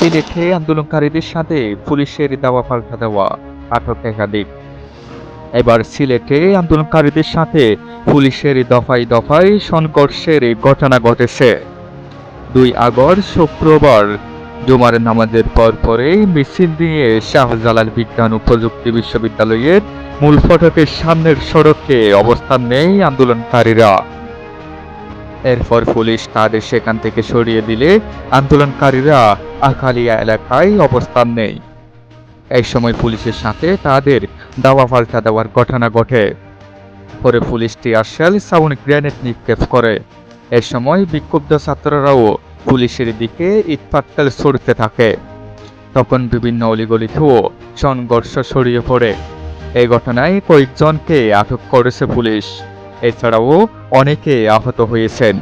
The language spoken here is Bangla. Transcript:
সিলেটে আন্দোলনকারীদের সাথে পুলিশের দাওয়া পাল্টা দেওয়া, আটক একাধিক। এবার সিলেটে আন্দোলনকারীদের সাথে পুলিশের দফায় দফায় সংঘর্ষের ঘটনা ঘটেছে। ২ আগস্ট শুক্রবার জুমার নামাজের পরপরই মিছিল নিয়ে শাহজালাল বিজ্ঞান ও প্রযুক্তি বিশ্ববিদ্যালয়ের মূল ফটকের সামনের সড়কে অবস্থান নেয় আন্দোলনকারীরা। এরপর পুলিশ তাদের সেখান থেকে সরিয়ে দিলে আন্দোলনকারীরা আখালিয়া এলাকায় অবস্থান নেয়। এই সময় পুলিশের সাথে তাদের দাওয়া পাল্টা দেওয়ার ঘটনা ঘটে। পরে পুলিশ টিয়ারশেল, সাউন্ড গ্রেনেড নিক্ষেপ করে। এ সময় বিক্ষুব্ধ ছাত্ররাও পুলিশের দিকে ইটপাটকেল ছুড়তে থাকে। তখন বিভিন্ন অলিগলিতেও সংঘর্ষ ছড়িয়ে পড়ে। এই ঘটনায় কয়েকজনকে আটক করেছে পুলিশ। এছাড়াও অনেকে আহত হয়েছেন।